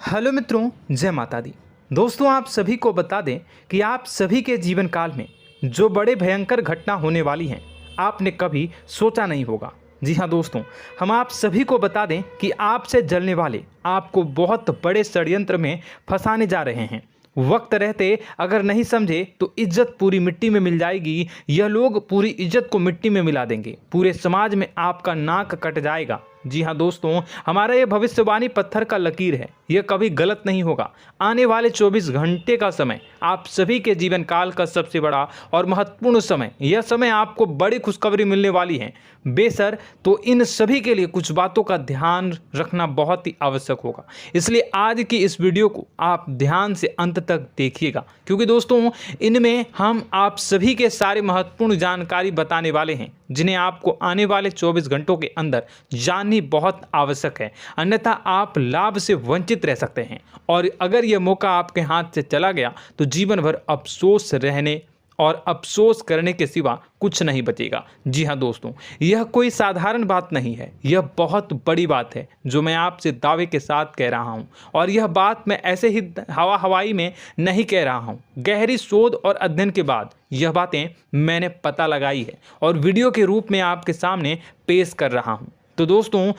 Hello मित्रों, जय माता दी। दोस्तों, आप सभी को बता दें कि आप सभी के जीवन काल में जो बड़े भयंकर घटना होने वाली हैं, आपने कभी सोचा नहीं होगा। जी हाँ दोस्तों, हम आप सभी को बता दें कि आपसे जलने वाले आपको बहुत बड़े षड्यंत्र में फंसाने जा रहे हैं। वक्त रहते अगर नहीं समझे तो इज्जत पूरी मिट्टी में मिल जाएगी। यह लोग पूरी इज्जत को मिट्टी में मिला देंगे। पूरे समाज में आपका नाक कट जाएगा। जी हाँ दोस्तों, हमारा ये भविष्यवाणी पत्थर का लकीर है, यह कभी गलत नहीं होगा। आने वाले 24 घंटे का समय आप सभी के जीवन काल का सबसे बड़ा और महत्वपूर्ण समय। यह समय आपको बड़ी खुशखबरी मिलने वाली है बेसर, तो इन सभी के लिए कुछ बातों का ध्यान रखना बहुत ही आवश्यक होगा। इसलिए आज की इस वीडियो को आप ध्यान से अंत तक देखिएगा, क्योंकि दोस्तों इनमें हम आप सभी के सारे महत्वपूर्ण जानकारी बताने वाले हैं, जिन्हें आपको आने वाले 24 घंटों के अंदर जाननी बहुत आवश्यक है। अन्यथा आप लाभ से वंचित रह सकते हैं, और अगर यह मौका आपके हाथ से चला गया तो जीवन भर अफसोस रहने और अफसोस करने के सिवा कुछ नहीं बचेगा। जी हाँ दोस्तों, यह कोई साधारण बात नहीं है, यह बहुत बड़ी बात है जो मैं आपसे दावे के साथ कह रहा हूँ। और यह बात मैं ऐसे ही हवाई में नहीं कह रहा हूँ। गहरी शोध और अध्ययन के बाद यह बातें मैंने पता लगाई है और वीडियो के रूप में आपके सामने पेश कर रहा हूँ। तो दोस्तों,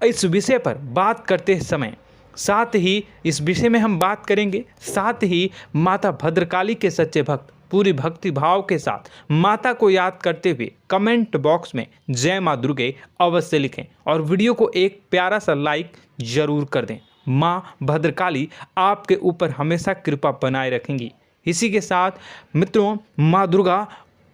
इस विषय पर बात करते समय साथ ही इस विषय में हम बात करेंगे, साथ ही माता भद्रकाली के सच्चे भक्त पूरी भक्ति भाव के साथ माता को याद करते हुए कमेंट बॉक्स में जय माँ दुर्गे अवश्य लिखें और वीडियो को एक प्यारा सा लाइक जरूर कर दें। माँ भद्रकाली आपके ऊपर हमेशा कृपा बनाए रखेंगी। इसी के साथ मित्रों, माँ दुर्गा,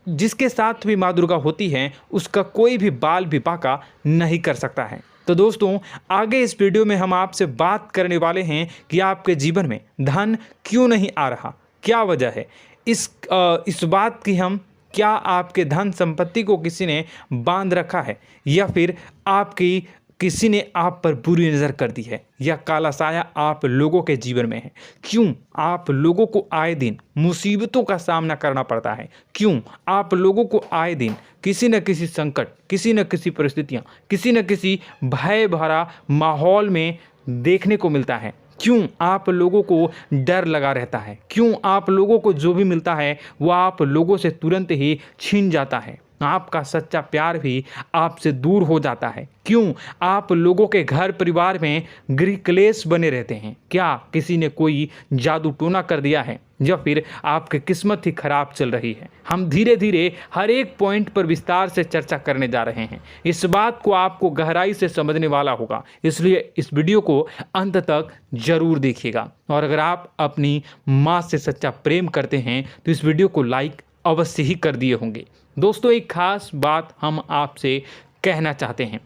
जिसके साथ भी माँ दुर्गा होती हैं, उसका कोई भी बाल भी बांका नहीं कर सकता है। तो दोस्तों, आगे इस वीडियो में हम आपसे बात करने वाले हैं कि आपके जीवन में धन क्यों नहीं आ रहा, क्या वजह है इस बात की। हम क्या आपके धन संपत्ति को किसी ने बांध रखा है, या फिर आपकी किसी ने आप पर बुरी नज़र कर दी है, या काला साया आप लोगों के जीवन में है। क्यों आप लोगों को आए दिन मुसीबतों का सामना करना पड़ता है, क्यों आप लोगों को आए दिन किसी न किसी संकट, किसी न किसी परिस्थितियाँ, किसी न किसी भय भरा माहौल में देखने को मिलता है, क्यों आप लोगों को डर लगा रहता है, क्यों आप लोगों को जो भी मिलता है वो आप लोगों से तुरंत ही छीन जाता है, आपका सच्चा प्यार भी आपसे दूर हो जाता है, क्यों आप लोगों के घर परिवार में गृह क्लेश बने रहते हैं। क्या किसी ने कोई जादू टोना कर दिया है, या फिर आपकी किस्मत ही खराब चल रही है। हम धीरे धीरे हर एक पॉइंट पर विस्तार से चर्चा करने जा रहे हैं। इस बात को आपको गहराई से समझने वाला होगा, इसलिए इस वीडियो को अंत तक जरूर देखिएगा। और अगर आप अपनी माँ से सच्चा प्रेम करते हैं तो इस वीडियो को लाइक अवश्य ही कर दिए होंगे। दोस्तों, एक खास बात हम आपसे कहना चाहते हैं।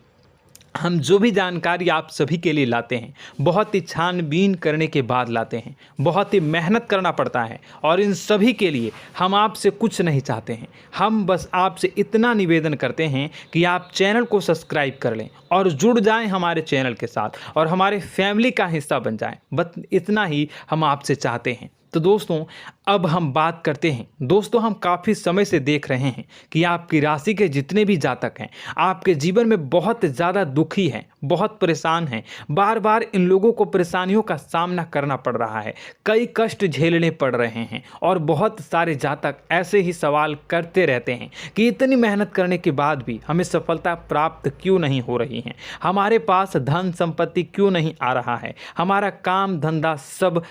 हम जो भी जानकारी आप सभी के लिए लाते हैं, बहुत ही छानबीन करने के बाद लाते हैं, बहुत ही मेहनत करना पड़ता है, और इन सभी के लिए हम आपसे कुछ नहीं चाहते हैं। हम बस आपसे इतना निवेदन करते हैं कि आप चैनल को सब्सक्राइब कर लें और जुड़ जाएं हमारे चैनल के साथ और हमारे फैमिली का हिस्सा बन जाएं। बस इतना ही हम आपसे चाहते हैं। तो दोस्तों, अब हम बात करते हैं। दोस्तों, हम काफ़ी समय से देख रहे हैं कि आपकी राशि के जितने भी जातक हैं, आपके जीवन में बहुत ज़्यादा दुखी हैं, बहुत परेशान हैं। बार बार इन लोगों को परेशानियों का सामना करना पड़ रहा है, कई कष्ट झेलने पड़ रहे हैं, और बहुत सारे जातक ऐसे ही सवाल करते रहते हैं कि इतनी मेहनत करने के बाद भी हमें सफलता प्राप्त क्यों नहीं हो रही है, हमारे पास धन संपत्ति क्यों नहीं आ रहा है, हमारा काम धंधा सब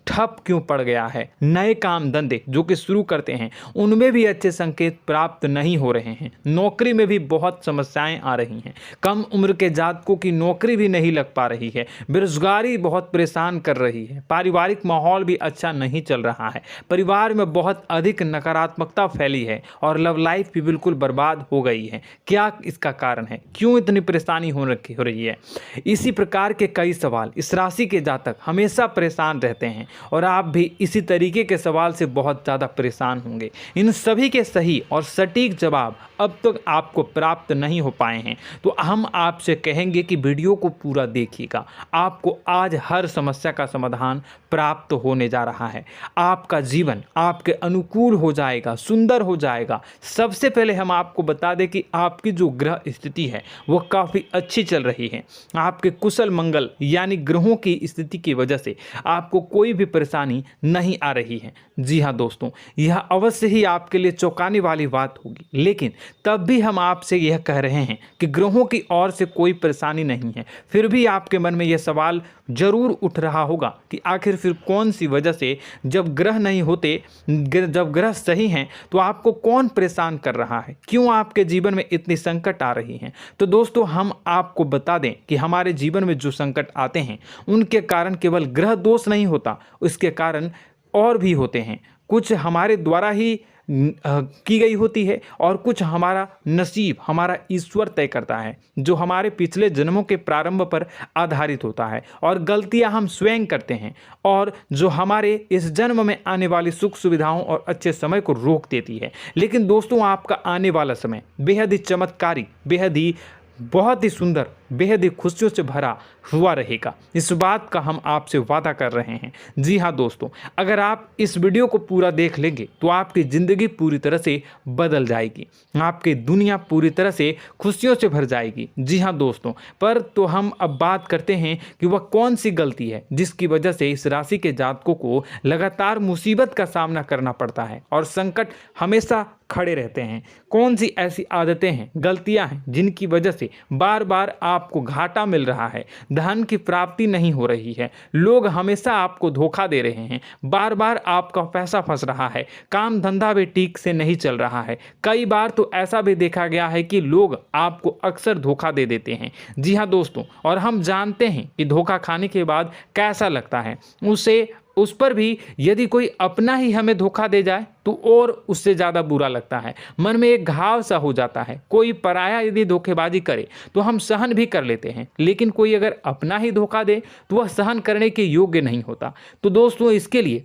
ठप क्यों पड़ गया है, नए काम धंधे जो कि शुरू करते हैं उनमें भी अच्छे संकेत प्राप्त नहीं हो रहे हैं, नौकरी में भी बहुत समस्याएं आ रही हैं, कम उम्र के जातकों की नौकरी भी नहीं लग पा रही है, बेरोजगारी बहुत परेशान कर रही है, पारिवारिक माहौल भी अच्छा नहीं चल रहा है, परिवार में बहुत अधिक नकारात्मकता फैली है, और लव लाइफ भी बिल्कुल बर्बाद हो गई है। क्या इसका कारण है, क्यों इतनी परेशानी हो रही है? इसी प्रकार के कई सवाल इस राशि के जातक हमेशा परेशान रहते हैं, और आप भी इसी तरीके के सवाल से बहुत ज़्यादा परेशान होंगे। इन सभी के सही और सटीक जवाब अब तक आपको प्राप्त नहीं हो पाए हैं, तो हम आपसे कहेंगे कि वीडियो को पूरा देखिएगा। आपको आज हर समस्या का समाधान प्राप्त होने जा रहा है। आपका जीवन आपके अनुकूल हो जाएगा, सुंदर हो जाएगा। सबसे पहले हम आपको बता दें कि आपकी जो ग्रह स्थिति है वो काफ़ी अच्छी चल रही है। आपके कुशल मंगल यानी ग्रहों की स्थिति की वजह से आपको कोई भी परेशानी नहीं आ रही है। जी हाँ दोस्तों, यह अवश्य ही आपके लिए चौंकाने वाली बात होगी, लेकिन तब भी हम आपसे यह कह रहे हैं कि ग्रहों की ओर से कोई परेशानी नहीं है। फिर भी आपके मन में यह सवाल जरूर उठ रहा होगा कि आखिर फिर कौन सी वजह से, जब ग्रह नहीं होते, जब ग्रह सही हैं, तो आपको कौन परेशान कर रहा है, क्यों आपके जीवन में इतनी संकट आ रही हैं। तो दोस्तों, हम आपको बता दें कि हमारे जीवन में जो संकट आते हैं उनके कारण केवल ग्रह दोष नहीं होता, उसके कारण और भी होते हैं। कुछ हमारे द्वारा ही की गई होती है और कुछ हमारा नसीब, हमारा ईश्वर तय करता है, जो हमारे पिछले जन्मों के प्रारंभ पर आधारित होता है। और गलतियां हम स्वयं करते हैं और जो हमारे इस जन्म में आने वाली सुख सुविधाओं और अच्छे समय को रोक देती है। लेकिन दोस्तों, आपका आने वाला समय बेहद ही चमत्कारी, बेहद ही बहुत ही सुंदर, बेहद ही खुशियों से भरा हुआ रहेगा। इस बात का हम आपसे वादा कर रहे हैं। जी हाँ दोस्तों, अगर आप इस वीडियो को पूरा देख लेंगे तो आपकी ज़िंदगी पूरी तरह से बदल जाएगी, आपकी दुनिया पूरी तरह से खुशियों से भर जाएगी। जी हाँ दोस्तों, पर तो हम अब बात करते हैं कि वह कौन सी गलती है जिसकी वजह से इस राशि के जातकों को लगातार मुसीबत का सामना करना पड़ता है और संकट हमेशा खड़े रहते हैं। कौन सी ऐसी आदतें हैं, गलतियां हैं जिनकी वजह से बार बार आपको घाटा मिल रहा है, धन की प्राप्ति नहीं हो रही है, लोग हमेशा आपको धोखा दे रहे हैं, बार बार आपका पैसा फंस रहा है, काम धंधा भी ठीक से नहीं चल रहा है। कई बार तो ऐसा भी देखा गया है कि लोग आपको अक्सर धोखा दे देते हैं। जी हाँ दोस्तों, और हम जानते हैं कि धोखा खाने के बाद कैसा लगता है। उस पर भी यदि कोई अपना ही हमें धोखा दे जाए तो और उससे ज़्यादा बुरा लगता है, मन में एक घाव सा हो जाता है। कोई पराया यदि धोखेबाजी करे तो हम सहन भी कर लेते हैं, लेकिन कोई अगर अपना ही धोखा दे तो वह सहन करने के योग्य नहीं होता। तो दोस्तों, इसके लिए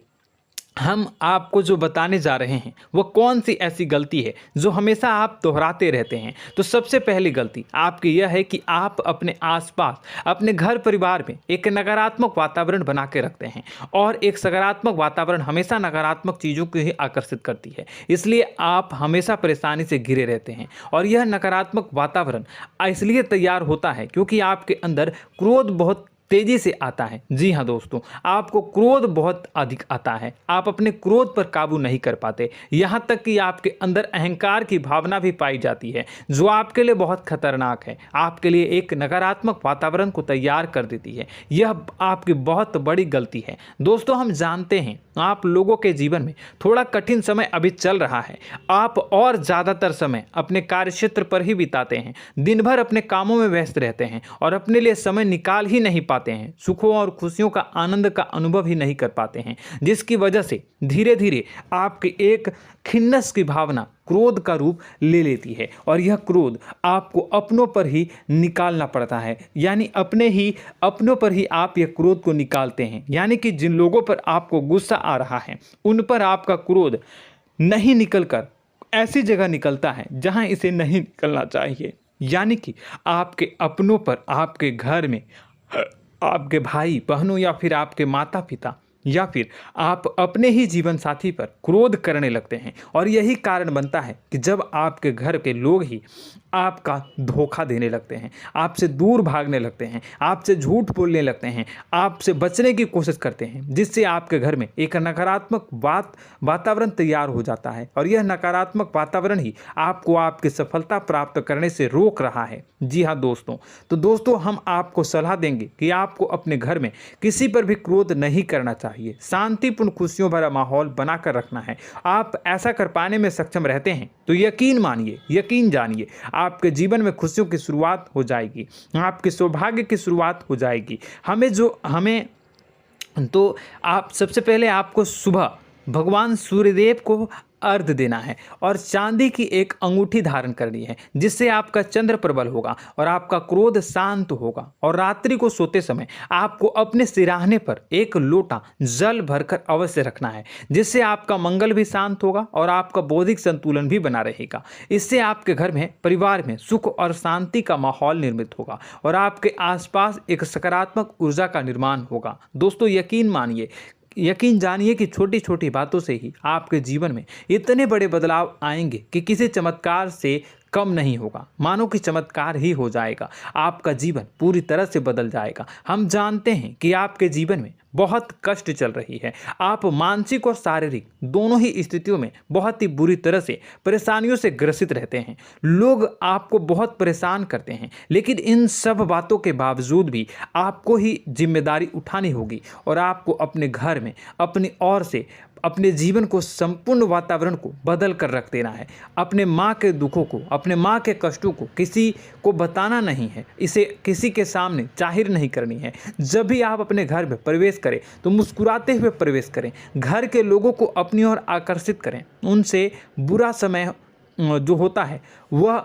हम आपको जो बताने जा रहे हैं वो कौन सी ऐसी गलती है जो हमेशा आप दोहराते रहते हैं। तो सबसे पहली गलती आपकी यह है कि आप अपने आसपास, अपने घर परिवार में एक नकारात्मक वातावरण बना के रखते हैं, और एक सकारात्मक वातावरण हमेशा नकारात्मक चीज़ों को ही आकर्षित करती है। इसलिए आप हमेशा परेशानी से घिरे रहते हैं, और यह नकारात्मक वातावरण इसलिए तैयार होता है क्योंकि आपके अंदर क्रोध बहुत तेजी से आता है। जी हाँ दोस्तों, आपको क्रोध बहुत अधिक आता है, आप अपने क्रोध पर काबू नहीं कर पाते, यहाँ तक कि आपके अंदर अहंकार की भावना भी पाई जाती है, जो आपके लिए बहुत खतरनाक है, आपके लिए एक नकारात्मक वातावरण को तैयार कर देती है। यह आपकी बहुत बड़ी गलती है। दोस्तों, हम जानते हैं आप लोगों के जीवन में थोड़ा कठिन समय अभी चल रहा है। आप और ज़्यादातर समय अपने कार्यक्षेत्र पर ही बिताते हैं, दिन भर अपने कामों में व्यस्त रहते हैं और अपने लिए समय निकाल ही नहीं पाते हैं, सुखों और खुशियों का आनंद का अनुभव ही नहीं कर पाते हैं, जिसकी वजह से धीरे धीरे आपकी एक खिन्नस की भावना क्रोध का रूप ले लेती है, और यह क्रोध आपको अपनों पर ही निकालना पड़ता है। यानी अपनों पर ही आप यह क्रोध को निकालते हैं। यानी कि जिन लोगों पर आपको गुस्सा आ रहा है उन पर आपका क्रोध नहीं निकलकर ऐसी जगह निकलता है जहां इसे नहीं निकलना चाहिए। यानी कि आपके अपनों पर, आपके घर में, आपके भाई बहनों या फिर आपके माता पिता या फिर आप अपने ही जीवन साथी पर क्रोध करने लगते हैं, और यही कारण बनता है कि जब आपके घर के लोग ही आपका धोखा देने लगते हैं, आपसे दूर भागने लगते हैं, आपसे झूठ बोलने लगते हैं, आपसे बचने की कोशिश करते हैं, जिससे आपके घर में एक नकारात्मक वातावरण तैयार हो जाता है, और यह नकारात्मक वातावरण ही आपको आपकी सफलता प्राप्त करने से रोक रहा है। जी हाँ दोस्तों, तो दोस्तों, हम आपको सलाह देंगे कि आपको अपने घर में किसी पर भी क्रोध नहीं करना चाहिए, शांतिपूर्ण खुशियों भरा माहौल बनाकर रखना है। आप ऐसा कर पाने में सक्षम रहते हैं तो यकीन मानिए, यकीन जानिए, आपके जीवन में खुशियों की शुरुआत हो जाएगी, आपके सौभाग्य की शुरुआत हो जाएगी। आप सबसे पहले आपको सुबह भगवान सूर्यदेव को अर्घ्य देना है और चांदी की एक अंगूठी धारण करनी है, जिससे आपका चंद्र प्रबल होगा और आपका क्रोध शांत होगा। और रात्रि को सोते समय आपको अपने सिरहाने पर एक लोटा जल भरकर अवश्य रखना है, जिससे आपका मंगल भी शांत होगा और आपका बौद्धिक संतुलन भी बना रहेगा। इससे आपके घर में, परिवार में सुख और शांति का माहौल निर्मित होगा और आपके आसपास एक सकारात्मक ऊर्जा का निर्माण होगा। दोस्तों, यकीन जानिए कि छोटी छोटी बातों से ही आपके जीवन में इतने बड़े बदलाव आएंगे कि किसी चमत्कार से कम नहीं होगा। मानो कि चमत्कार ही हो जाएगा, आपका जीवन पूरी तरह से बदल जाएगा। हम जानते हैं कि आपके जीवन में बहुत कष्ट चल रही है, आप मानसिक और शारीरिक दोनों ही स्थितियों में बहुत ही बुरी तरह से परेशानियों से ग्रसित रहते हैं। लोग आपको बहुत परेशान करते हैं, लेकिन इन सब बातों के बावजूद भी आपको ही जिम्मेदारी उठानी होगी और आपको अपने घर में अपनी ओर से अपने जीवन को, संपूर्ण वातावरण को बदल कर रख देना है। अपने माँ के दुखों को, अपने माँ के कष्टों को किसी को बताना नहीं है, इसे किसी के सामने जाहिर नहीं करनी है। जब भी आप अपने घर में प्रवेश करें तो मुस्कुराते हुए प्रवेश करें, घर के लोगों को अपनी ओर आकर्षित करें। उनसे बुरा समय जो होता है वह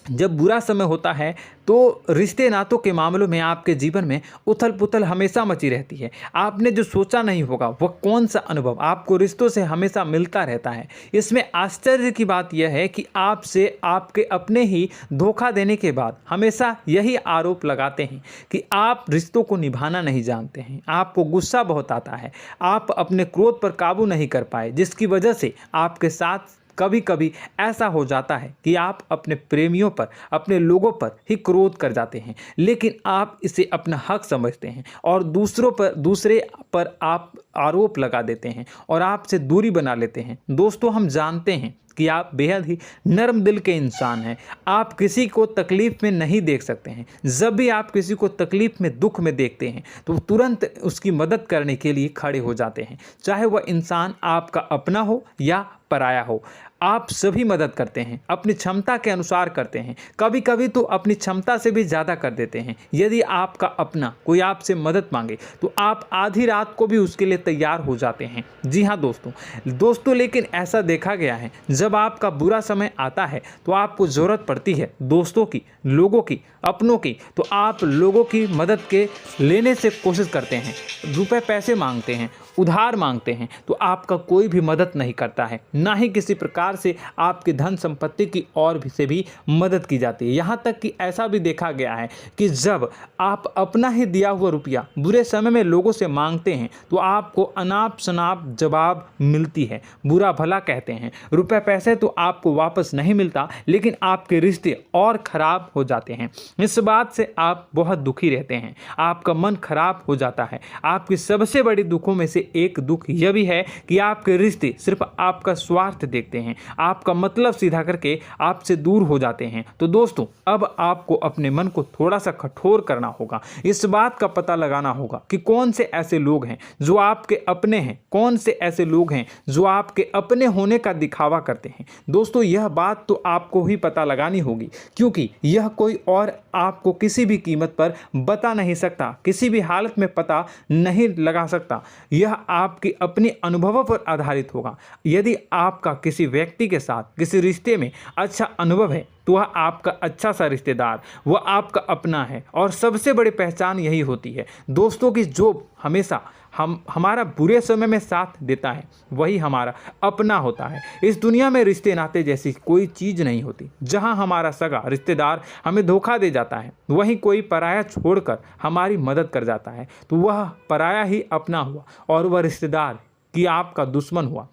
जब बुरा समय होता है तो रिश्ते नातों के मामलों में आपके जीवन में उथल पुथल हमेशा मची रहती है। आपने जो सोचा नहीं होगा वह कौन सा अनुभव आपको रिश्तों से हमेशा मिलता रहता है। इसमें आश्चर्य की बात यह है कि आपसे आपके अपने ही धोखा देने के बाद हमेशा यही आरोप लगाते हैं कि आप रिश्तों को निभाना नहीं जानते हैं, आपको गुस्सा बहुत आता है, आप अपने क्रोध पर काबू नहीं कर पाए, जिसकी वजह से आपके साथ कभी कभी ऐसा हो जाता है कि आप अपने प्रेमियों पर, अपने लोगों पर ही क्रोध कर जाते हैं, लेकिन आप इसे अपना हक समझते हैं और दूसरे पर आप आरोप लगा देते हैं और आपसे दूरी बना लेते हैं। दोस्तों, हम जानते हैं कि आप बेहद ही नर्म दिल के इंसान हैं। आप किसी को तकलीफ में नहीं देख सकते हैं। जब भी आप किसी को तकलीफ में, दुख में देखते हैं तो तुरंत उसकी मदद करने के लिए खड़े हो जाते हैं, चाहे वह इंसान आपका अपना हो या पराया हो। आप सभी मदद करते हैं, अपनी क्षमता के अनुसार करते हैं, कभी कभी तो अपनी क्षमता से भी ज़्यादा कर देते हैं। यदि आपका अपना कोई आपसे मदद मांगे तो आप आधी रात को भी उसके लिए तैयार हो जाते हैं। जी हाँ दोस्तों, लेकिन ऐसा देखा गया है, जब आपका बुरा समय आता है तो आपको ज़रूरत पड़ती है दोस्तों की, लोगों की, अपनों की, तो आप लोगों की मदद के लेने से कोशिश करते हैं, रुपए पैसे मांगते हैं, उधार मांगते हैं, तो आपका कोई भी मदद नहीं करता है, ना ही किसी प्रकार से आपकी धन संपत्ति की ओर से भी मदद की जाती है। यहाँ तक कि ऐसा भी देखा गया है कि जब आप अपना ही दिया हुआ रुपया बुरे समय में लोगों से मांगते हैं तो आपको अनाप शनाप जवाब मिलती है, बुरा भला कहते हैं। रुपए पैसे तो आपको वापस नहीं मिलता, लेकिन आपके रिश्ते और खराब हो जाते हैं। इस बात से आप बहुत दुखी रहते हैं, आपका मन खराब हो जाता है। आपकी सबसे बड़ी दुखों में से एक दुख यह भी है कि आपके रिश्ते सिर्फ आपका स्वार्थ देखते हैं, आपका मतलब सीधा करके आपसे दूर हो जाते हैं। तो दोस्तों, अब आपको अपने मन को थोड़ा सा कठोर करना होगा, इस बात का पता लगाना होगा कि कौन से ऐसे लोग हैं जो आपके अपने हैं, कौन से ऐसे लोग हैं जो आपके अपने होने का दिखावा करते हैं। दोस्तों, यह बात तो आपको ही पता लगानी होगी, क्योंकि यह कोई और आपको किसी भी कीमत पर बता नहीं सकता, किसी भी हालत में पता नहीं लगा सकता। यह आपके अपने अनुभवों पर आधारित होगा। यदि आपका किसी व्यक्ति के साथ किसी रिश्ते में अच्छा अनुभव है तो वह आपका अच्छा सा रिश्तेदार, वह आपका अपना है। और सबसे बड़ी पहचान यही होती है दोस्तों की जो हमेशा हमारा बुरे समय में साथ देता है वही हमारा अपना होता है। इस दुनिया में रिश्ते नाते जैसी कोई चीज़ नहीं होती। जहां हमारा सगा रिश्तेदार हमें धोखा दे जाता है, वहीं कोई पराया छोड़कर हमारी मदद कर जाता है, तो वह पराया ही अपना हुआ और वह रिश्तेदार की आपका दुश्मन हुआ।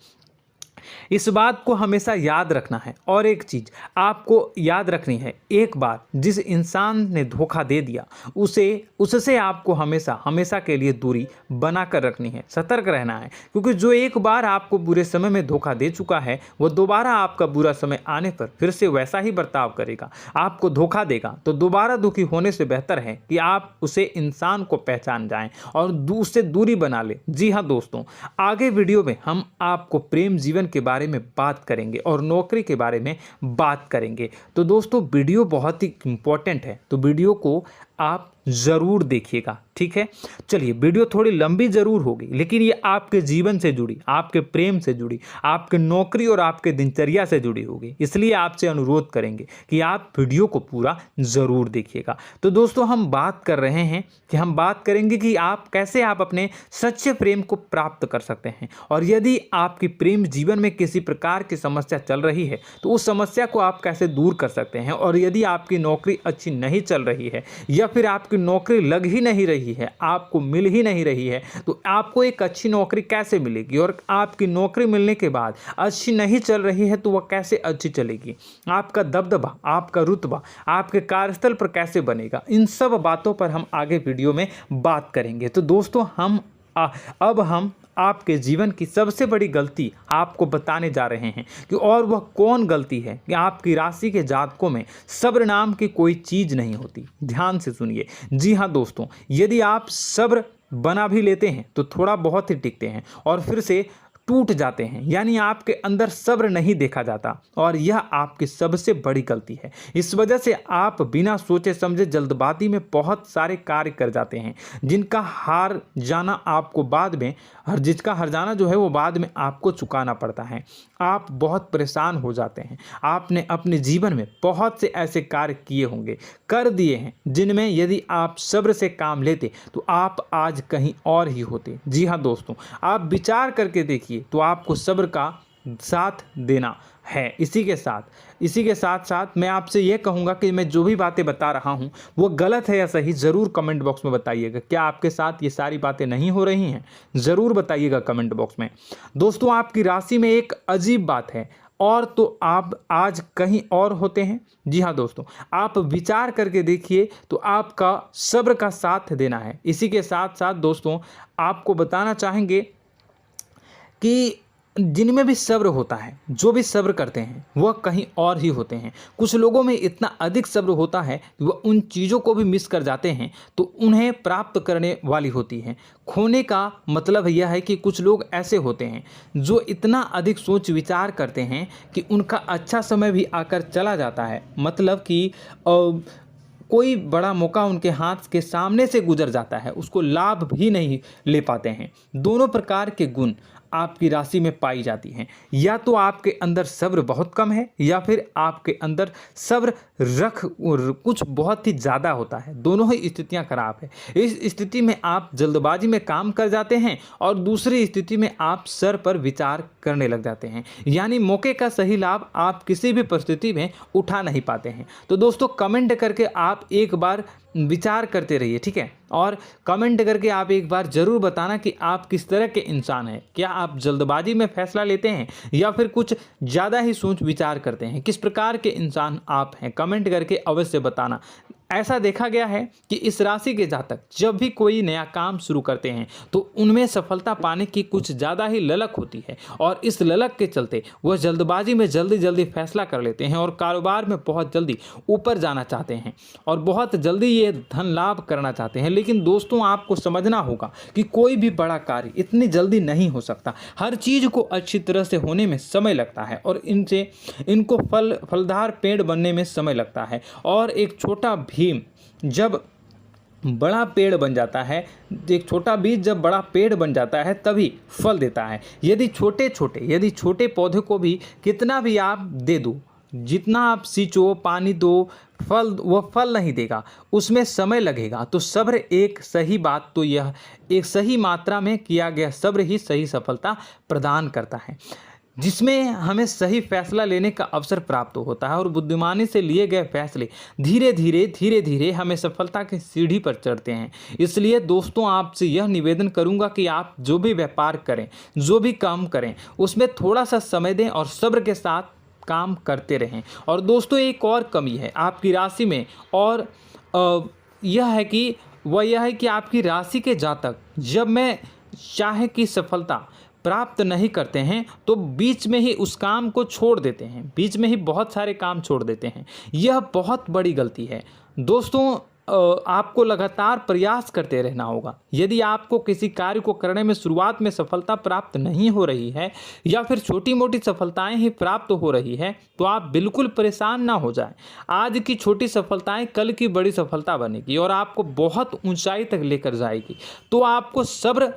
इस बात को हमेशा याद रखना है। और एक चीज़ आपको याद रखनी है, एक बार जिस इंसान ने धोखा दे दिया उससे आपको हमेशा के लिए दूरी बना कर रखनी है, सतर्क रहना है। क्योंकि जो एक बार आपको बुरे समय में धोखा दे चुका है वो दोबारा आपका बुरा समय आने पर फिर से वैसा ही बर्ताव करेगा, आपको धोखा देगा। तो दोबारा दुखी होने से बेहतर है कि आप उसे इंसान को पहचान जाएं और उससे दूरी बना लें। जी हाँ दोस्तों, आगे वीडियो में हम आपको प्रेम जीवन के बारे में बात करेंगे और नौकरी के बारे में बात करेंगे। तो दोस्तों, वीडियो बहुत ही इम्पोर्टेंट है, तो वीडियो को आप ज़रूर देखिएगा, ठीक है। चलिए, वीडियो थोड़ी लंबी ज़रूर होगी, लेकिन ये आपके जीवन से जुड़ी, आपके प्रेम से जुड़ी, आपके नौकरी और आपके दिनचर्या से जुड़ी होगी, इसलिए आपसे अनुरोध करेंगे कि आप वीडियो को पूरा ज़रूर देखिएगा। तो दोस्तों, हम बात कर रहे हैं कि हम बात करेंगे कि आप कैसे आप अपने सच्चे प्रेम को प्राप्त कर सकते हैं, और यदि आपकी प्रेम जीवन में किसी प्रकार की समस्या चल रही है तो उस समस्या को आप कैसे दूर कर सकते हैं, और यदि आपकी नौकरी अच्छी नहीं चल रही है या फिर आपकी नौकरी लग ही नहीं रही है, आपको मिल ही नहीं रही है, तो आपको एक अच्छी नौकरी कैसे मिलेगी, और आपकी नौकरी मिलने के बाद अच्छी नहीं चल रही है तो वह कैसे अच्छी चलेगी, आपका दबदबा, आपका रुतबा आपके कार्यस्थल पर कैसे बनेगा, इन सब बातों पर हम आगे वीडियो में बात करेंगे। तो दोस्तों, अब हम आपके जीवन की सबसे बड़ी गलती आपको बताने जा रहे हैं कि और वह कौन गलती है कि आपकी राशि के जातकों में सब्र नाम की कोई चीज़ नहीं होती। ध्यान से सुनिए। जी हाँ दोस्तों, यदि आप सब्र बना भी लेते हैं तो थोड़ा बहुत ही टिकते हैं और फिर से टूट जाते हैं, यानी आपके अंदर सब्र नहीं देखा जाता, और यह आपकी सबसे बड़ी गलती है। इस वजह से आप बिना सोचे समझे जल्दबाजी में बहुत सारे कार्य कर जाते हैं, जिसका हार जाना जो है वो बाद में आपको चुकाना पड़ता है। आप बहुत परेशान हो जाते हैं। आपने अपने जीवन में बहुत से ऐसे कार्य किए होंगे, कर दिए हैं, जिनमें यदि आप सब्र से काम लेते तो आप आज कहीं और ही होते। जी हाँ दोस्तों, आप विचार करके देखिए तो आपको सब्र का साथ देना है। इसी के साथ साथ मैं आपसे यह कहूँगा कि मैं जो भी बातें बता रहा हूँ वो गलत है या सही, ज़रूर कमेंट बॉक्स में बताइएगा। क्या आपके साथ ये सारी बातें नहीं हो रही हैं, ज़रूर बताइएगा कमेंट बॉक्स में। दोस्तों, आपकी राशि में एक अजीब बात है, और तो आप आज कहीं और होते हैं। जी हाँ दोस्तों, आप विचार करके देखिए तो आपका सब्र का साथ देना है। इसी के साथ साथ दोस्तों, आपको बताना चाहेंगे कि जिनमें भी सब्र होता है, जो भी सब्र करते हैं वह कहीं और ही होते हैं। कुछ लोगों में इतना अधिक सब्र होता है कि वह उन चीज़ों को भी मिस कर जाते हैं तो उन्हें प्राप्त करने वाली होती हैं। खोने का मतलब यह है कि कुछ लोग ऐसे होते हैं जो इतना अधिक सोच विचार करते हैं कि उनका अच्छा समय भी आकर चला जाता है, मतलब कि कोई बड़ा मौका उनके हाथ के सामने से गुजर जाता है, उसको लाभ भी नहीं ले पाते हैं। दोनों प्रकार के गुण आपकी राशि में पाई जाती हैं। या तो आपके अंदर सब्र बहुत कम है या फिर आपके अंदर सब्र कुछ बहुत ही ज़्यादा होता है। दोनों ही स्थितियां खराब है। इस स्थिति में आप जल्दबाजी में काम कर जाते हैं और दूसरी स्थिति में आप सर पर विचार करने लग जाते हैं, यानी मौके का सही लाभ आप किसी भी परिस्थिति में उठा नहीं पाते हैं। तो दोस्तों, कमेंट करके आप एक बार विचार करते रहिए, ठीक है, और कमेंट करके आप एक बार ज़रूर बताना कि आप किस तरह के इंसान हैं। क्या आप जल्दबाजी में फैसला लेते हैं या फिर कुछ ज़्यादा ही सोच विचार करते हैं? किस प्रकार के इंसान आप हैं, कमेंट करके अवश्य बताना। ऐसा देखा गया है कि इस राशि के जातक जब भी कोई नया काम शुरू करते हैं तो उनमें सफलता पाने की कुछ ज़्यादा ही ललक होती है, और इस ललक के चलते वह जल्दबाजी में जल्दी फैसला कर लेते हैं और कारोबार में बहुत जल्दी ऊपर जाना चाहते हैं और बहुत जल्दी ये धन लाभ करना चाहते हैं। लेकिन दोस्तों, आपको समझना होगा कि कोई भी बड़ा कार्य इतनी जल्दी नहीं हो सकता। हर चीज़ को अच्छी तरह से होने में समय लगता है और इनको फलदार पेड़ बनने में समय लगता है। और एक छोटा भीम जब बड़ा पेड़ बन जाता है, एक छोटा बीज जब बड़ा पेड़ बन जाता है तभी फल देता है। यदि छोटे पौधे को भी कितना भी आप दे दो, जितना आप सींचो, पानी दो, वह फल नहीं देगा, उसमें समय लगेगा। तो सब्र एक सही बात तो यह एक सही मात्रा में किया गया सब्र ही सही सफलता प्रदान करता है, जिसमें हमें सही फैसला लेने का अवसर प्राप्त होता है और बुद्धिमानी से लिए गए फैसले धीरे धीरे हमें सफलता की सीढ़ी पर चढ़ते हैं। इसलिए दोस्तों, आपसे यह निवेदन करूंगा कि आप जो भी व्यापार करें, जो भी काम करें, उसमें थोड़ा सा समय दें और सब्र के साथ काम करते रहें। और दोस्तों, एक और कमी है आपकी राशि में, और यह है कि आपकी राशि के जातक जब में चाहे कि सफलता प्राप्त नहीं करते हैं तो बीच में ही उस काम को छोड़ देते हैं, बीच में ही बहुत सारे काम छोड़ देते हैं। यह बहुत बड़ी गलती है दोस्तों। आपको लगातार प्रयास करते रहना होगा। यदि आपको किसी कार्य को करने में शुरुआत में सफलता प्राप्त नहीं हो रही है या फिर छोटी मोटी सफलताएं ही प्राप्त हो रही है तो आप बिल्कुल परेशान ना हो जाएं। आज की छोटी सफलताएं कल की बड़ी सफलता बनेगी और आपको बहुत ऊंचाई तक लेकर जाएगी। तो आपको सब्र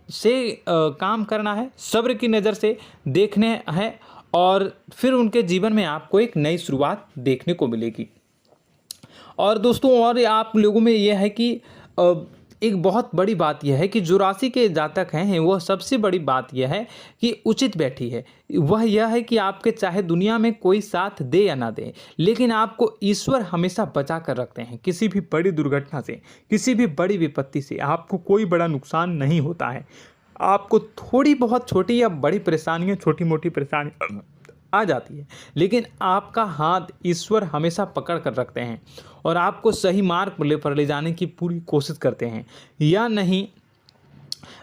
से काम करना है, सब्र की नज़र से देखने हैं और फिर उनके जीवन में आपको एक नई शुरुआत देखने को मिलेगी। और दोस्तों और आप लोगों में यह है कि एक बहुत बड़ी बात यह है कि जो राशि के जातक हैं वह सबसे बड़ी बात यह है कि उचित बैठी है। वह यह है कि आपके चाहे दुनिया में कोई साथ दे या ना दे, लेकिन आपको ईश्वर हमेशा बचा कर रखते हैं। किसी भी बड़ी दुर्घटना से, किसी भी बड़ी विपत्ति से आपको कोई बड़ा नुकसान नहीं होता है। आपको थोड़ी बहुत छोटी या बड़ी परेशानियाँ, छोटी मोटी परेशानी आ जाती है, लेकिन आपका हाथ ईश्वर हमेशा पकड़ कर रखते हैं और आपको सही मार्ग पर ले जाने की पूरी कोशिश करते हैं। या नहीं,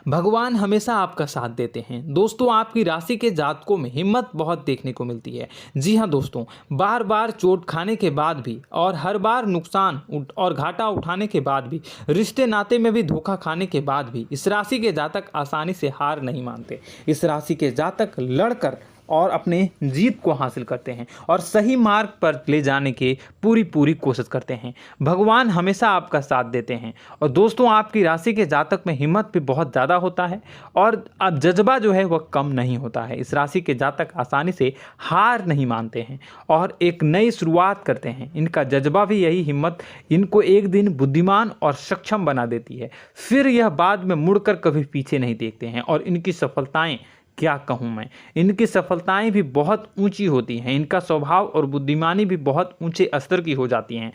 भगवान हमेशा आपका साथ देते हैं। दोस्तों आपकी राशि के जातकों में हिम्मत बहुत देखने को मिलती है। जी हाँ दोस्तों, बार बार चोट खाने के बाद भी और हर बार नुकसान और घाटा उठाने के बाद भी, रिश्ते नाते में भी धोखा खाने के बाद भी इस राशि के जातक आसानी से हार नहीं मानते। इस राशि के जातक लड़कर और अपने जीत को हासिल करते हैं और सही मार्ग पर ले जाने की पूरी कोशिश करते हैं। भगवान हमेशा आपका साथ देते हैं। और दोस्तों आपकी राशि के जातक में हिम्मत भी बहुत ज़्यादा होता है और अब जज्बा जो है वह कम नहीं होता है। इस राशि के जातक आसानी से हार नहीं मानते हैं और एक नई शुरुआत करते हैं। इनका जज्बा भी, यही हिम्मत इनको एक दिन बुद्धिमान और सक्षम बना देती है। फिर यह बाद में मुड़कर कभी पीछे नहीं देखते हैं और इनकी सफलताएं, क्या कहूँ मैं, इनकी सफलताएं भी बहुत ऊंची होती हैं। इनका स्वभाव और बुद्धिमानी भी बहुत ऊंचे स्तर की हो जाती हैं।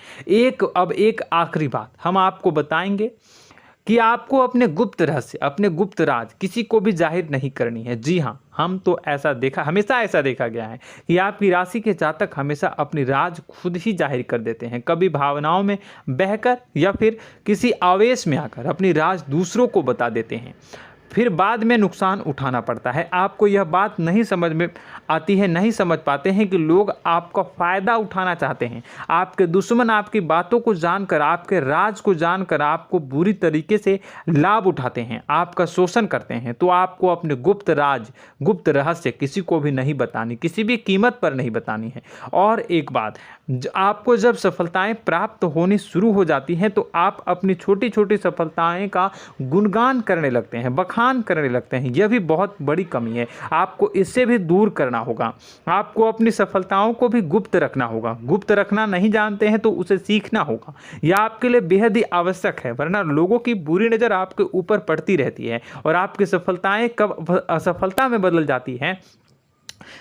अब एक आखिरी बात हम आपको बताएंगे कि आपको अपने गुप्त रहस्य, अपने गुप्त राज किसी को भी जाहिर नहीं करनी है। जी हाँ, हम तो हमेशा ऐसा देखा गया है कि आपकी राशि के जातक हमेशा अपनी राज खुद ही जाहिर कर देते हैं। कभी भावनाओं में बहकर या फिर किसी आवेश में आकर अपनी राज दूसरों को बता देते हैं, फिर बाद में नुकसान उठाना पड़ता है। आपको यह बात नहीं समझ में आती है, नहीं समझ पाते हैं कि लोग आपका फ़ायदा उठाना चाहते हैं। आपके दुश्मन आपकी बातों को जानकर, आपके राज को जानकर आपको बुरी तरीके से लाभ उठाते हैं, आपका शोषण करते हैं। तो आपको अपने गुप्त राज, गुप्त रहस्य किसी को भी नहीं बतानी, किसी भी कीमत पर नहीं बतानी है। और एक बात, आपको जब सफलताएं प्राप्त होनी शुरू हो जाती हैं तो आप अपनी छोटी छोटी सफलताएं का गुणगान करने लगते हैं, बखान करने लगते हैं। यह भी बहुत बड़ी कमी है, आपको इससे भी दूर करना होगा। आपको अपनी सफलताओं को भी गुप्त रखना होगा। गुप्त रखना नहीं जानते हैं तो उसे सीखना होगा। यह आपके लिए बेहद ही आवश्यक है, वरना लोगों की बुरी नज़र आपके ऊपर पड़ती रहती है और आपकी सफलताएं कब असफलता में बदल जाती हैं,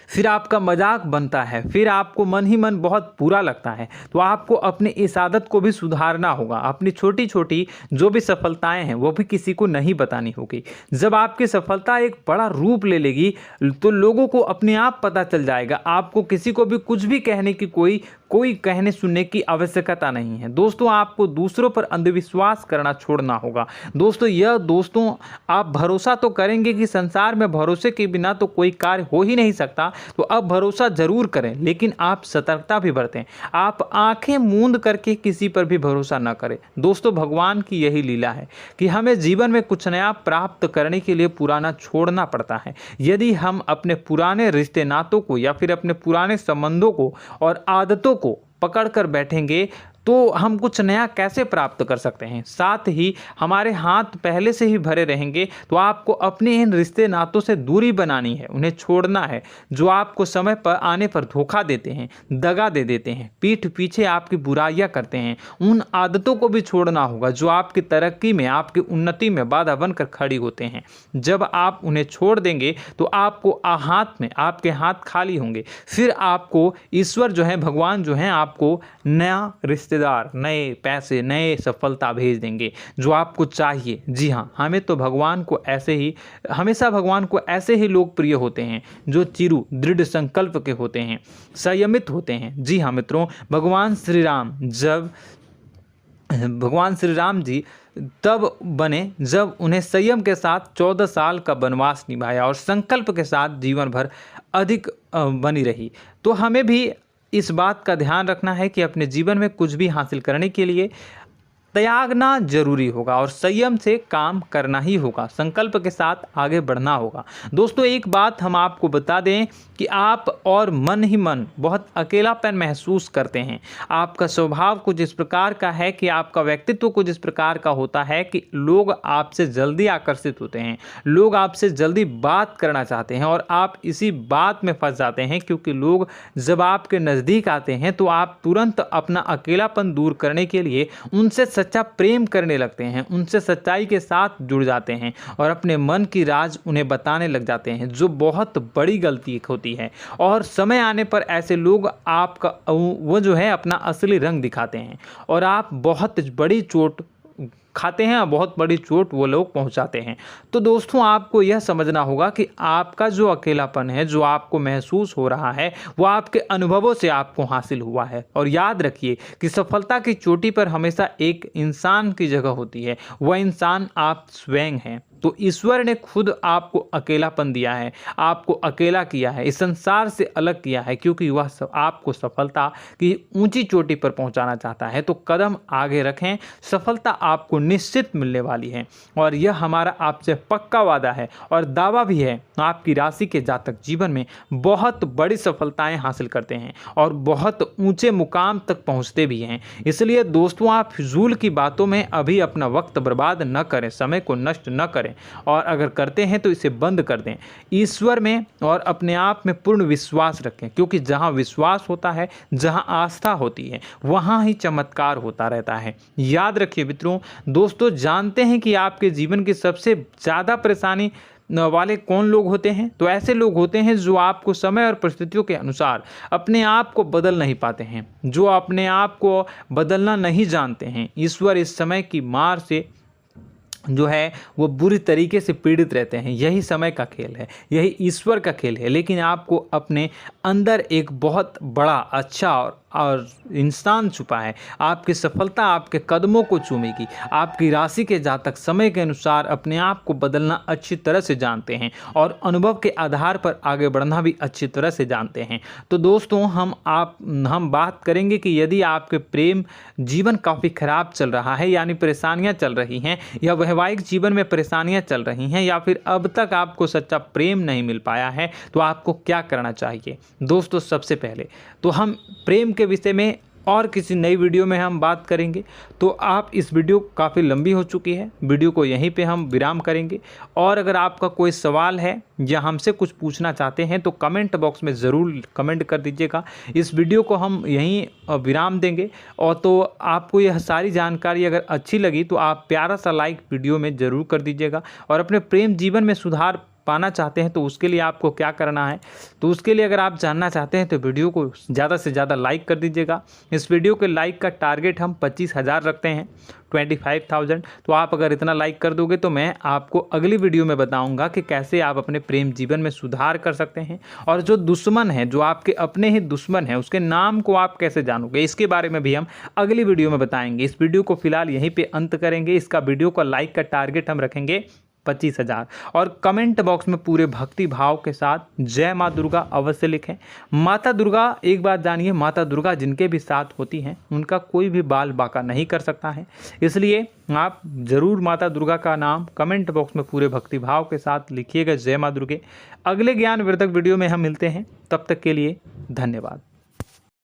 फिर आपका मजाक बनता है, फिर आपको मन ही मन बहुत बुरा लगता है। तो आपको अपनी इस आदत को भी सुधारना होगा। अपनी छोटी छोटी जो भी सफलताएं हैं वो भी किसी को नहीं बतानी होगी। जब आपकी सफलता एक बड़ा रूप ले लेगी तो लोगों को अपने आप पता चल जाएगा। आपको किसी को भी कुछ भी कहने की कोई कहने सुनने की आवश्यकता नहीं है। दोस्तों आपको दूसरों पर अंधविश्वास करना छोड़ना होगा। दोस्तों आप भरोसा तो करेंगे कि संसार में भरोसे के बिना तो कोई कार्य हो ही नहीं सकता, तो अब भरोसा जरूर करें, लेकिन आप सतर्कता भी बरतें। आप आंखें मूंद करके किसी पर भी भरोसा न करें। दोस्तों भगवान की यही लीला है कि हमें जीवन में कुछ नया प्राप्त करने के लिए पुराना छोड़ना पड़ता है। यदि हम अपने पुराने रिश्ते नातों को या फिर अपने पुराने संबंधों को और आदतों को पकड़ कर बैठेंगे तो हम कुछ नया कैसे प्राप्त कर सकते हैं। साथ ही हमारे हाथ पहले से ही भरे रहेंगे। तो आपको अपने इन रिश्ते नातों से दूरी बनानी है, उन्हें छोड़ना है जो आपको समय पर आने पर धोखा देते हैं, दगा दे देते हैं, पीठ पीछे आपकी बुराइयां करते हैं। उन आदतों को भी छोड़ना होगा जो आपकी तरक्की में, आपकी उन्नति में बाधा बनकर खड़ी होते हैं। जब आप उन्हें छोड़ देंगे तो आपके हाथ खाली होंगे। फिर आपको ईश्वर जो है, भगवान जो है, आपको नया रिश्तेदार, नए पैसे, नए सफलता भेज देंगे जो आपको चाहिए। जी हाँ, हमेशा भगवान को ऐसे ही लोग प्रिय होते हैं जो चिरु दृढ़ संकल्प के होते हैं, संयमित होते हैं। जी हाँ मित्रों, भगवान श्री राम जी तब बने जब उन्हें संयम के साथ 14 साल का वनवास निभाया और संकल्प के साथ जीवन भर अधिक बनी रही। तो हमें भी इस बात का ध्यान रखना है कि अपने जीवन में कुछ भी हासिल करने के लिए त्यागना जरूरी होगा और संयम से काम करना ही होगा, संकल्प के साथ आगे बढ़ना होगा। दोस्तों एक बात हम आपको बता दें कि आप और मन ही मन बहुत अकेलापन महसूस करते हैं। आपका स्वभाव कुछ इस प्रकार का है कि आपका व्यक्तित्व कुछ इस प्रकार का होता है कि लोग आपसे जल्दी आकर्षित होते हैं, लोग आपसे जल्दी बात करना चाहते हैं और आप इसी बात में फंस जाते हैं, क्योंकि लोग जब आपके नज़दीक आते हैं तो आप तुरंत अपना अकेलापन दूर करने के लिए उनसे सच्चा प्रेम करने लगते हैं, उनसे सच्चाई के साथ जुड़ जाते हैं और अपने मन की राज उन्हें बताने लग जाते हैं, जो बहुत बड़ी गलती होती है। और समय आने पर ऐसे लोग आपका वो जो है अपना असली रंग दिखाते हैं और आप बहुत बड़ी चोट खाते हैं, बहुत बड़ी चोट वो लोग पहुंचाते हैं। तो दोस्तों आपको यह समझना होगा कि आपका जो अकेलापन है, जो आपको महसूस हो रहा है, वो आपके अनुभवों से आपको हासिल हुआ है। और याद रखिए कि सफलता की चोटी पर हमेशा एक इंसान की जगह होती है, वह इंसान आप स्वयं हैं। तो ईश्वर ने खुद आपको अकेलापन दिया है, आपको अकेला किया है, इस संसार से अलग किया है, क्योंकि वह आपको सफलता की ऊंची चोटी पर पहुंचाना चाहता है। तो कदम आगे रखें, सफलता आपको निश्चित मिलने वाली है और यह हमारा आपसे पक्का वादा है और दावा भी है। आपकी राशि के जातक जीवन में बहुत बड़ी सफलताएं हासिल करते हैं और बहुत ऊंचे मुकाम तक पहुंचते भी हैं। इसलिए दोस्तों आप फिजूल की बातों में अभी अपना वक्त बर्बाद न करें, समय को नष्ट न करें और अगर करते हैं तो इसे बंद कर दें। ईश्वर में और अपने आप में पूर्ण विश्वास रखें, क्योंकि जहां विश्वास होता है, जहां आस्था होती है, वहां ही चमत्कार होता रहता है। याद रखिए मित्रों, दोस्तों जानते हैं कि आपके जीवन की सबसे ज़्यादा परेशानी वाले कौन लोग होते हैं? तो ऐसे लोग होते हैं जो आपको समय और परिस्थितियों के अनुसार अपने आप को बदल नहीं पाते हैं, जो अपने आप को बदलना नहीं जानते हैं। ईश्वर इस समय की मार से जो है वो बुरी तरीके से पीड़ित रहते हैं। यही समय का खेल है, यही ईश्वर का खेल है। लेकिन आपको अपने अंदर एक बहुत बड़ा अच्छा और इंसान छुपा है। आपकी सफलता आपके कदमों को चूमेगी। आपकी राशि के जातक समय के अनुसार अपने आप को बदलना अच्छी तरह से जानते हैं और अनुभव के आधार पर आगे बढ़ना भी अच्छी तरह से जानते हैं। तो दोस्तों हम बात करेंगे कि यदि आपके प्रेम जीवन काफ़ी खराब चल रहा है, यानी परेशानियां चल रही हैं, या वैवाहिक जीवन में परेशानियां चल रही हैं, या फिर अब तक आपको सच्चा प्रेम नहीं मिल पाया है, तो आपको क्या करना चाहिए। दोस्तों सबसे पहले तो हम प्रेम के विषय में और किसी नई वीडियो में हम बात करेंगे। तो आप इस वीडियो काफ़ी लंबी हो चुकी है, वीडियो को यहीं पे हम विराम करेंगे। और अगर आपका कोई सवाल है या हमसे कुछ पूछना चाहते हैं तो कमेंट बॉक्स में ज़रूर कमेंट कर दीजिएगा। इस वीडियो को हम यहीं विराम देंगे। और तो आपको यह सारी जानकारी अगर अच्छी लगी तो आप प्यारा सा लाइक वीडियो में ज़रूर कर दीजिएगा। और अपने प्रेम जीवन में सुधार पाना चाहते हैं तो उसके लिए आपको क्या करना है, तो उसके लिए अगर आप जानना चाहते हैं तो वीडियो को ज़्यादा से ज़्यादा लाइक कर दीजिएगा। इस वीडियो के लाइक का टारगेट हम 25,000 रखते हैं, 25,000। तो आप अगर इतना लाइक कर दोगे तो मैं आपको अगली वीडियो में बताऊंगा कि कैसे आप अपने प्रेम जीवन में सुधार कर सकते हैं। और जो दुश्मन है, जो आपके अपने ही दुश्मन है, उसके नाम को आप कैसे जानोगे, इसके बारे में भी हम अगली वीडियो में बताएंगे। इस वीडियो को फिलहाल यहीं पर अंत करेंगे। इसका वीडियो का लाइक का टारगेट हम रखेंगे 25,000। और कमेंट बॉक्स में पूरे भक्ति भाव के साथ जय माँ दुर्गा अवश्य लिखें। माता दुर्गा, एक बात जानिए, माता दुर्गा जिनके भी साथ होती हैं उनका कोई भी बाल बांका नहीं कर सकता है। इसलिए आप ज़रूर माता दुर्गा का नाम कमेंट बॉक्स में पूरे भक्ति भाव के साथ लिखिएगा, जय माँ दुर्गे। अगले ज्ञानवर्धक वीडियो में हम मिलते हैं, तब तक के लिए धन्यवाद।